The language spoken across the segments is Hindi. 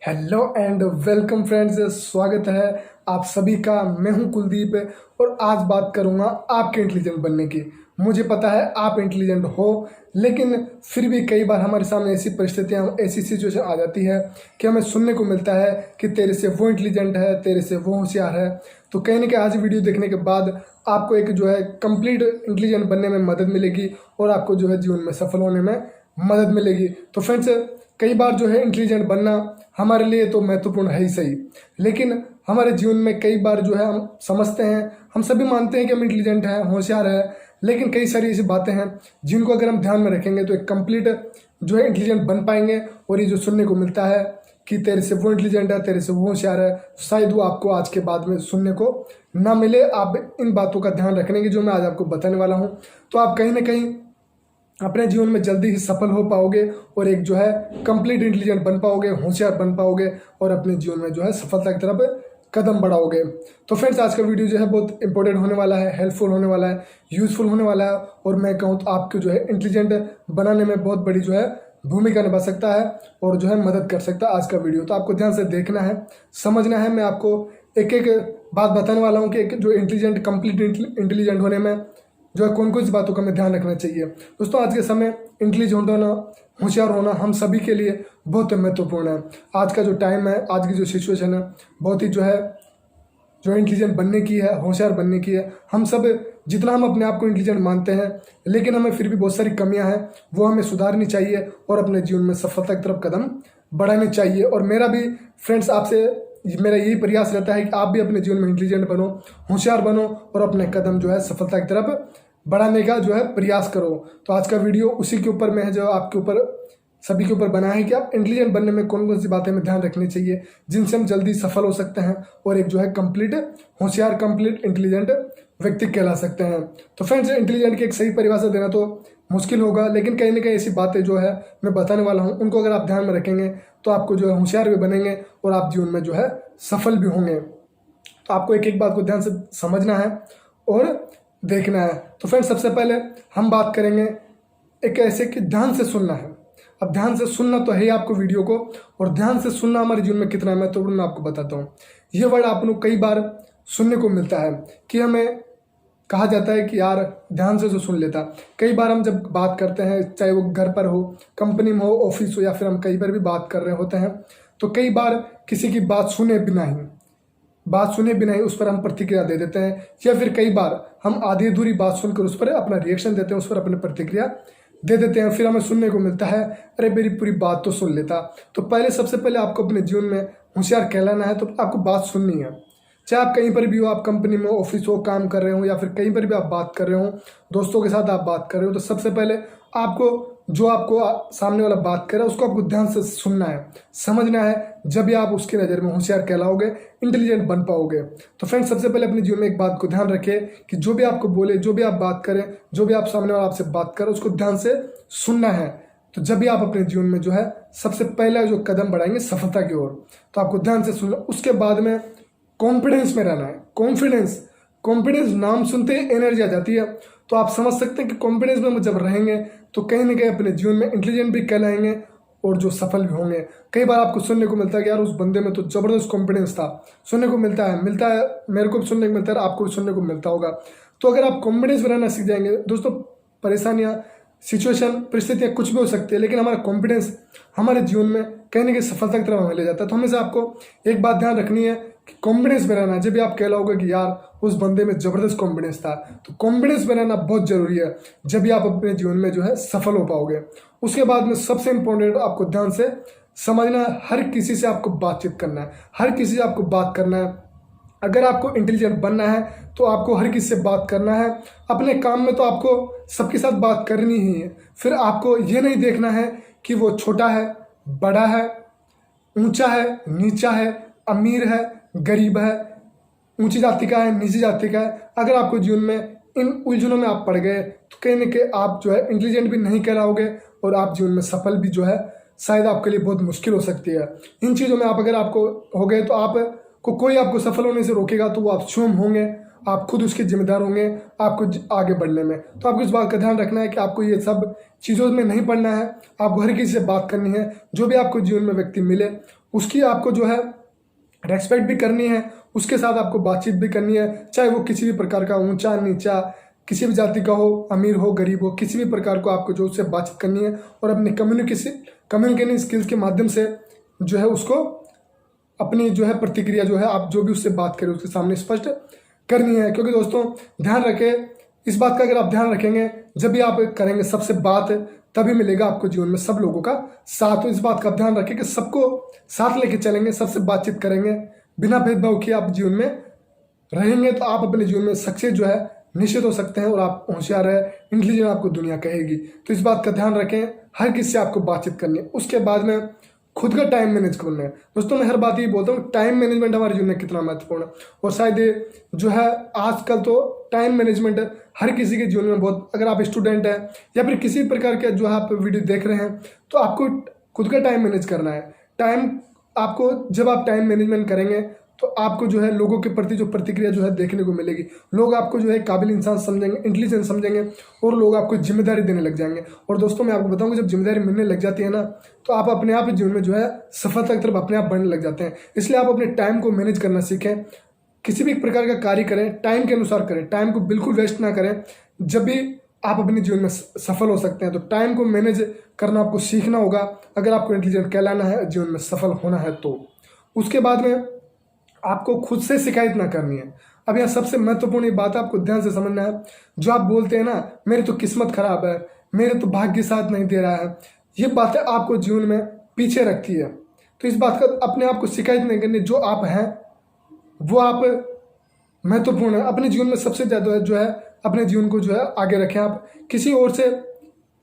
हेलो एंड वेलकम फ्रेंड्स, स्वागत है आप सभी का। मैं हूं कुलदीप और आज बात करूंगा आपके इंटेलिजेंट बनने की। मुझे पता है आप इंटेलिजेंट हो, लेकिन फिर भी कई बार हमारे सामने ऐसी परिस्थितियां, ऐसी सिचुएशन आ जाती है कि हमें सुनने को मिलता है कि तेरे से वो इंटेलिजेंट है, तेरे से वो होशियार है। तो कहीं ना कहीं आज वीडियो देखने के बाद आपको एक जो है कंप्लीट इंटेलिजेंट बनने में मदद मिलेगी और आपको जो है जीवन में सफल होने में मदद मिलेगी। तो फ्रेंड्स, कई बार जो है इंटेलिजेंट बनना हमारे लिए तो महत्वपूर्ण है ही सही, लेकिन हमारे जीवन में कई बार जो है हम समझते हैं, हम सभी मानते हैं कि हम इंटेलिजेंट हैं, होशियार है, लेकिन कई सारी ऐसी बातें हैं जिनको अगर हम ध्यान में रखेंगे तो एक कंप्लीट जो है इंटेलिजेंट बन पाएंगे। और ये जो सुनने को मिलता है कि तेरे से वो इंटेलिजेंट है, तेरे से वो होशियार है, शायद वो आपको आज के बाद में सुनने को ना मिले। आप इन बातों का ध्यान रखने की जो मैं आज आपको बताने वाला हूँ, तो आप कहीं ना कहीं अपने जीवन में जल्दी ही सफल हो पाओगे और एक जो है कंप्लीट इंटेलिजेंट बन पाओगे, होशियार बन पाओगे और अपने जीवन में जो है सफलता की तरफ कदम बढ़ाओगे। तो फ्रेंड्स, आज का वीडियो जो है बहुत इंपॉर्टेंट होने वाला है, हेल्पफुल होने वाला है, यूजफुल होने वाला है और मैं कहूँ तो आपको जो है इंटेलिजेंट बनाने में बहुत बड़ी जो है भूमिका निभा सकता है और जो है मदद कर सकता है आज का वीडियो। तो आपको ध्यान से देखना है, समझना है। मैं आपको एक एक बात बताने वाला हूँ कि एक जो इंटेलिजेंट, कंप्लीट इंटेलिजेंट होने में जो है कौन कौन सी बातों का हमें ध्यान रखना चाहिए। दोस्तों, आज के समय इंटेलिजेंट होना, होशियार होना हम सभी के लिए बहुत महत्वपूर्ण है। आज का जो टाइम है, आज की जो सिचुएशन है, बहुत ही जो है जो इंटेलिजेंट बनने की है, होशियार बनने की है। हम सब जितना हम अपने आप को इंटेलिजेंट मानते हैं, लेकिन हमें फिर भी बहुत सारी कमियां हैं, वो हमें सुधारनी चाहिए और अपने जीवन में सफलता की तरफ कदम बढ़ाने चाहिए। और मेरा भी फ्रेंड्स आपसे मेरा यही प्रयास रहता है कि आप भी अपने जीवन में इंटेलिजेंट बनो, होशियार बनो और अपने कदम जो है सफलता की तरफ बढ़ाने का जो है प्रयास करो। तो आज का वीडियो उसी के ऊपर में है, जो आपके ऊपर, सभी के ऊपर बना है कि आप इंटेलिजेंट बनने में कौन कौन सी बातें में ध्यान रखनी चाहिए जिनसे हम जल्दी सफल हो सकते हैं और एक जो है कंप्लीट होशियार, कंप्लीट इंटेलिजेंट व्यक्ति कहला सकते हैं। तो फ्रेंड्स, इंटेलिजेंट की एक सही परिभाषा देना तो मुश्किल होगा, लेकिन कहीं ना कहीं ऐसी बातें जो है मैं बताने वाला हूँ, उनको अगर आप ध्यान में रखेंगे तो आपको जो है होशियार भी बनेंगे और आप जीवन में जो है सफल भी होंगे। तो आपको एक एक बात को ध्यान से समझना है और देखना है। तो फ्रेंड्स, सबसे पहले हम बात करेंगे एक ऐसे कि ध्यान से सुनना है। अब ध्यान से सुनना तो है ही आपको वीडियो को, और ध्यान से सुनना हमारे जीवन में कितना महत्वपूर्ण मैं आपको बताता हूँ। ये वर्ड आप लोग कई बार सुनने को मिलता है कि हमें कहा जाता है कि यार ध्यान से जो सुन लेता। कई बार हम जब बात करते हैं, चाहे वो घर पर हो, कंपनी में हो, ऑफिस हो, या फिर हम कई बार भी बात कर रहे होते हैं, तो कई बार किसी की बात सुने बिना ही उस पर हम प्रतिक्रिया दे देते हैं, या फिर कई बार हम आधी अधूरी बात सुनकर उस पर अपना रिएक्शन देते हैं, उस पर अपनी प्रतिक्रिया दे देते हैं। फिर हमें सुनने को मिलता है, अरे मेरी पूरी बात तो सुन लेता। तो पहले, सबसे पहले आपको अपने जीवन में होशियार कहलाना है तो आपको बात सुननी है। चाहे आप कहीं पर भी हो, आप कंपनी में, ऑफिस हो, काम कर रहे हो, या फिर कहीं पर भी आप बात कर रहे हो, दोस्तों के साथ आप बात कर रहे हो, तो सबसे पहले आपको जो आपको सामने वाला बात कर रहा है उसको आपको ध्यान से सुनना है, समझना है। जब भी आप उसकी नज़र में होशियार कहलाओगे, इंटेलिजेंट बन पाओगे। तो फ्रेंड्स, सबसे पहले अपने जीवन में एक बात को ध्यान रखिए कि जो भी आपको बोले, जो भी आप बात करें, जो भी आप सामने वाला आपसे बात करें, उसको ध्यान से सुनना है। तो जब भी आप अपने जीवन में जो है सबसे पहला जो कदम बढ़ाएंगे सफलता की ओर, तो आपको ध्यान से सुनना। उसके बाद में कॉन्फिडेंस में रहना है। कॉन्फिडेंस नाम सुनते ही एनर्जी आ जाती है। तो आप समझ सकते हैं कि कॉन्फिडेंस में जब रहेंगे तो कहीं ना कहीं अपने जीवन में इंटेलिजेंट भी कहलाएंगे और जो सफल भी होंगे। कई बार आपको सुनने को मिलता है कि यार उस बंदे में तो जबरदस्त कॉन्फिडेंस था। सुनने को मिलता है, मेरे को भी सुनने को मिलता है, आपको भी सुनने को मिलता होगा। तो अगर आप कॉन्फिडेंस में रहना सीख जाएंगे, दोस्तों, परेशानियां, सिचुएशन, परिस्थितियां कुछ भी हो सकती है, लेकिन हमारा कॉन्फिडेंस हमारे जीवन में कहीं ना कहीं सफलता की तरफ हमें ले जाता है। तो हमेशा आपको एक बात ध्यान रखनी है कि कॉन्फिडेंस में रहना। जब भी आप कहलाओगे कि यार उस बंदे में जबरदस्त कॉन्फिडेंस था, तो कॉन्फिडेंस में रहना बहुत जरूरी है, जब भी आप अपने जीवन में जो है सफल हो पाओगे। उसके बाद में सबसे इंपॉर्टेंट आपको ध्यान से समझना है, हर किसी से आपको बातचीत करना है, हर किसी से आपको बात करना है। अगर आपको इंटेलिजेंट बनना है तो आपको हर किसी से बात करना है। अपने काम में तो आपको सबके साथ बात करनी ही है। फिर आपको ये नहीं देखना है कि वो छोटा है, बड़ा है, ऊंचा है, नीचा है, अमीर है, गरीब है, ऊंची जाति का है, नीची जाति का है। अगर आपको जीवन में इन उलझनों में आप पड़ गए तो कहीं ना कहीं आप जो है इंटेलिजेंट भी नहीं कहलाओगे और आप जीवन में सफल भी जो है शायद आपके लिए बहुत मुश्किल हो सकती है। इन चीज़ों में आप अगर आपको हो गए तो आपको कोई आपको सफल होने से रोकेगा तो वो आप स्वयं होंगे। आप खुद उसके जिम्मेदार होंगे आपको आगे बढ़ने में। तो आपको इस बात का ध्यान रखना है कि आपको ये सब चीज़ों में नहीं पड़ना है। आपको हर किसी से बात करनी है, जो भी आपको जीवन में व्यक्ति मिले उसकी आपको जो है रेस्पेक्ट भी करनी है, उसके साथ आपको बातचीत भी करनी है, चाहे वो किसी भी प्रकार का ऊंचा नीचा, किसी भी जाति का हो, अमीर हो गरीब हो, किसी भी प्रकार को आपको जो उससे बातचीत करनी है और अपनी कम्युनिकेशन स्किल्स के माध्यम से जो है उसको अपनी जो है प्रतिक्रिया जो है आप जो भी उससे बात करें उसके सामने स्पष्ट करनी है। क्योंकि दोस्तों ध्यान रखें, इस बात का अगर आप ध्यान रखेंगे, जब भी आप करेंगे सबसे बात, तभी मिलेगा आपको जीवन में सब लोगों का साथ। तो इस बात का ध्यान रखें कि सबको साथ लेके चलेंगे, सबसे बातचीत करेंगे, बिना भेदभाव किए आप जीवन में रहेंगे तो आप अपने जीवन में सक्सेस जो है निश्चित हो सकते हैं और आप होशियार है, इंटेलिजेंट आपको दुनिया कहेगी। तो इस बात का ध्यान रखें, हर किसी से आपको बातचीत करनी है। उसके बाद में खुद का टाइम मैनेज करना है। दोस्तों मैं हर बात ये बोलता हूँ, टाइम मैनेजमेंट हमारे जीवन में कितना महत्वपूर्ण है और शायद ये जो है आजकल तो टाइम मैनेजमेंट हर किसी के जीवन में बहुत, अगर आप स्टूडेंट हैं या फिर किसी प्रकार के जो है आप वीडियो देख रहे हैं तो आपको खुद का टाइम मैनेज करना है। टाइम आपको, जब आप टाइम मैनेजमेंट करेंगे तो आपको जो है लोगों के प्रति जो प्रतिक्रिया जो है देखने को मिलेगी, लोग आपको जो है काबिल इंसान समझेंगे, इंटेलिजेंट समझेंगे और लोग आपको जिम्मेदारी देने लग जाएंगे। और दोस्तों मैं आपको बताऊंगा, जब जिम्मेदारी मिलने लग जाती है ना तो आप अपने आप जीवन में जो है सफलता की तरफ अपने आप बढ़ने लग जाते हैं। इसलिए आप अपने टाइम को मैनेज करना सीखें, किसी भी प्रकार का कार्य करें टाइम के अनुसार करें, टाइम को बिल्कुल वेस्ट ना करें। जब भी आप अपने जीवन में सफल हो सकते हैं तो टाइम को मैनेज करना आपको सीखना होगा, अगर आपको इंटेलिजेंट कहलाना है, जीवन में सफल होना है तो। उसके बाद में आपको खुद से शिकायत ना करनी है। अब यहाँ सबसे महत्वपूर्ण ये बात आपको ध्यान से समझना है, जो आप बोलते हैं ना मेरी तो किस्मत खराब है, मेरे तो भाग्य साथ नहीं दे रहा है, ये बातें आपको जीवन में पीछे रखती है। तो इस बात का अपने आप को शिकायत नहीं करनी, जो आप हैं वो आप महत्वपूर्ण है। अपने जीवन में सबसे ज़्यादा जो है अपने जीवन को जो है आगे रखें। आप किसी और से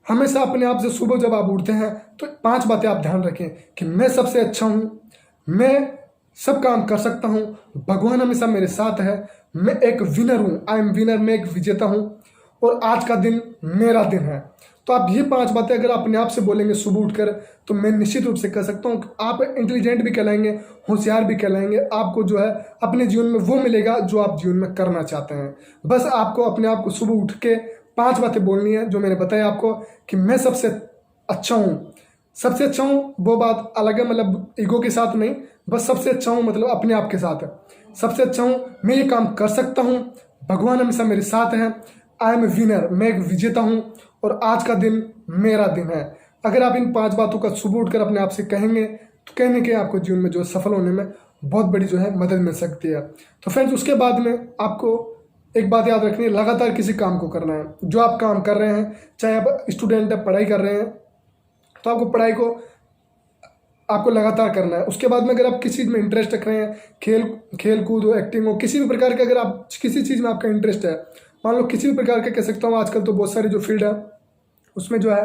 हमेशा अपने आप से सुबह जब आप उठते हैं तो 5 बातें आप ध्यान रखें कि मैं सबसे अच्छा हूँ, मैं सब काम कर सकता हूँ, भगवान हमेशा मेरे साथ है, मैं एक विनर हूँ, आई एम विनर, मैं एक विजेता हूँ और आज का दिन मेरा दिन है। तो आप ये 5 बातें अगर अपने आप से बोलेंगे सुबह उठकर तो मैं निश्चित रूप से कह सकता हूँ आप इंटेलिजेंट भी कहलाएंगे, होशियार भी कहलाएंगे। आपको जो है अपने जीवन में वो मिलेगा जो आप जीवन में करना चाहते हैं। बस आपको अपने आप को सुबह उठ के 5 बातें बोलनी है जो मैंने बताया आपको कि मैं सबसे अच्छा हूँ। सबसे अच्छा हूँ वो बात अलग है, मतलब ईगो के साथ नहीं, बस सबसे अच्छा हूँ मतलब अपने आप के साथ है। सबसे अच्छा हूँ, मैं ये काम कर सकता हूँ, भगवान हमेशा मेरे साथ है, आई एम ए विनर, मैं एक विजेता हूँ और आज का दिन मेरा दिन है। अगर आप इन 5 बातों का सुबह उठकर अपने आप से कहेंगे तो कहने के आपको जीवन में जो सफल होने में बहुत बड़ी जो है मदद मिल सकती है। तो फ्रेंड्स उसके बाद में आपको एक बात याद रखनी है, लगातार किसी काम को करना है। जो आप काम कर रहे हैं, चाहे आप स्टूडेंट है पढ़ाई कर रहे हैं तो आपको पढ़ाई को आपको लगातार करना है। उसके बाद में अगर आप किसी चीज़ में इंटरेस्ट रख रहे हैं, खेल कूद हो, एक्टिंग हो, किसी भी प्रकार के अगर आप किसी चीज़ में आपका इंटरेस्ट है, मान लो किसी भी प्रकार का, कह सकता हूँ आजकल तो बहुत सारी जो फील्ड है उसमें जो है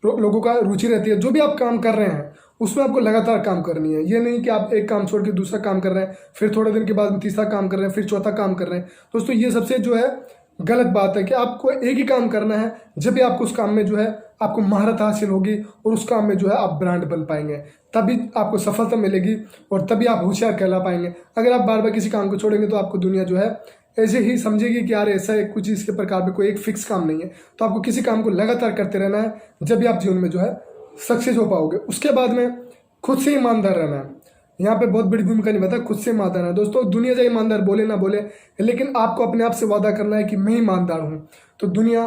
लोगों का रुचि रहती है। जो भी आप काम कर रहे हैं उसमें आपको लगातार काम करनी है। ये नहीं कि आप एक काम छोड़ के दूसरा काम कर रहे हैं, फिर थोड़े दिन के बाद में तीसरा काम कर रहे हैं, फिर चौथा काम कर रहे हैं। दोस्तों ये सबसे जो है गलत बात है कि आपको एक ही काम करना है। जब भी आपको उस काम में जो है आपको महारत हासिल होगी और उस काम में जो है आप ब्रांड बन पाएंगे, तभी आपको सफलता मिलेगी और तभी आप होशियार कहला पाएंगे। अगर आप बार बार किसी काम को छोड़ेंगे तो आपको दुनिया जो है ऐसे ही समझेगी कि यार ऐसा है, कुछ इसके प्रकार में कोई एक फिक्स काम नहीं है। तो आपको किसी काम को लगातार करते रहना है, जब भी आप जीवन में जो है सक्सेस हो पाओगे। उसके बाद में खुद से ईमानदार रहना है। यहाँ पे बहुत बड़ी भूमिका निभाता है खुद से ईमानदार है। दोस्तों दुनिया चाहे ईमानदार बोले ना बोले, लेकिन आपको अपने आप से वादा करना है कि मैं ईमानदार हूँ, तो दुनिया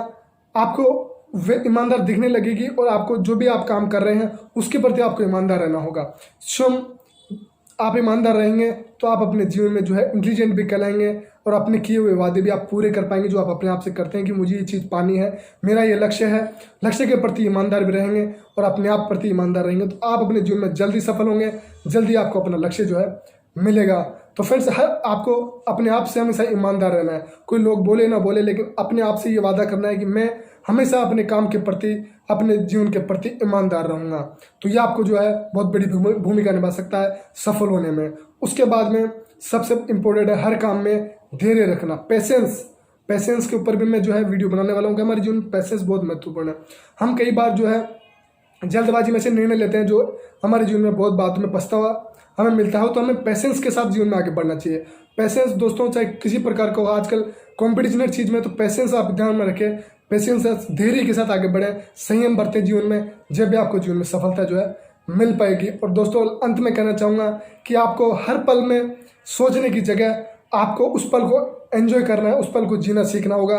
आपको वे ईमानदार दिखने लगेगी और आपको जो भी आप काम कर रहे हैं उसके प्रति आपको ईमानदार रहना होगा। स्वयं आप ईमानदार रहेंगे तो आप अपने जीवन में जो है इंटेलिजेंट भी कहलाएंगे और अपने किए हुए वादे भी आप पूरे कर पाएंगे जो आप अपने आप से करते हैं कि मुझे ये चीज़ पानी है, मेरा ये लक्ष्य है। लक्ष्य के प्रति ईमानदार भी रहेंगे और अपने आप प्रति ईमानदार रहेंगे तो आप अपने जीवन में जल्दी सफल होंगे, जल्दी आपको अपना लक्ष्य जो है मिलेगा। तो फ्रेंड्स आपको अपने आप से हमेशा ईमानदार रहना है। कोई लोग बोले ना बोले, लेकिन अपने आप से ये वादा करना है कि मैं हमेशा अपने काम के प्रति, अपने जीवन के प्रति ईमानदार रहूँगा। तो ये आपको जो है बहुत बड़ी भूमिका निभा सकता है सफल होने में। उसके बाद में सबसे इम्पोर्टेंट है हर काम में धैर्य रखना, पेशेंस के ऊपर भी मैं जो है वीडियो बनाने वाला हूँ कि हमारे जीवन में पेशेंस बहुत महत्वपूर्ण है। हम कई बार जो है जल्दबाजी में से निर्णय लेते हैं जो हमारे जीवन में बहुत बातों में पछतावा हमें मिलता है। तो हमें पेशेंस के साथ जीवन में आगे बढ़ना चाहिए। पेशेंस दोस्तों चाहे किसी प्रकार का हो, आजकल कॉम्पिटिशनल चीज़ में तो पेशेंस आप ध्यान में रखें, पेशेंस धैर्य के साथ आगे बढ़ें, संयम बरतें जीवन में, जब भी आपको जीवन में सफलता जो है मिल पाएगी। और दोस्तों अंत में कहना चाहूँगा कि आपको हर पल में सोचने की जगह आपको उस पल को एंजॉय करना है, उस पल को जीना सीखना होगा।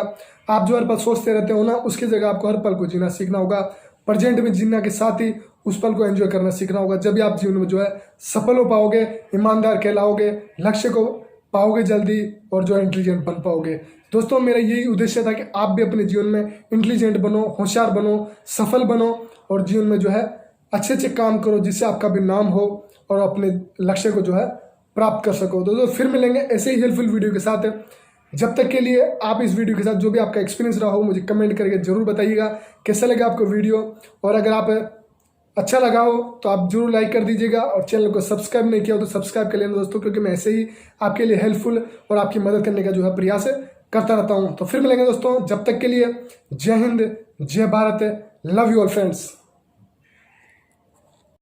आप जो हर पल सोचते रहते हो ना, उसकी जगह आपको हर पल को जीना सीखना होगा। प्रेजेंट में जीना के साथ ही उस पल को एंजॉय करना सीखना होगा। जब भी आप जीवन में जो है सफल हो पाओगे, ईमानदार कहलाओगे, लक्ष्य को पाओगे जल्दी और जो है इंटेलिजेंट बन पाओगे। दोस्तों मेरा यही उद्देश्य था कि आप भी अपने जीवन में इंटेलिजेंट बनो, होशियार बनो, सफल बनो और जीवन में जो है अच्छे अच्छे काम करो जिससे आपका भी नाम हो और अपने लक्ष्य को जो है प्राप्त कर सको। दोस्तों फिर मिलेंगे ऐसे ही हेल्पफुल वीडियो के साथ। जब तक के लिए आप इस वीडियो के साथ जो भी आपका एक्सपीरियंस रहा हो मुझे कमेंट करके जरूर बताइएगा कैसा लगा आपको वीडियो। और अगर आप अच्छा लगा हो तो आप जरूर लाइक कर दीजिएगा और चैनल को सब्सक्राइब नहीं किया हो तो सब्सक्राइब कर लेना दोस्तों, क्योंकि मैं ऐसे ही आपके लिए हेल्पफुल और आपकी मदद करने का जो है प्रयास करता रहता हूँ। तो फिर मिलेंगे दोस्तों, जब तक के लिए जय हिंद, जय Bharat, love you all friends.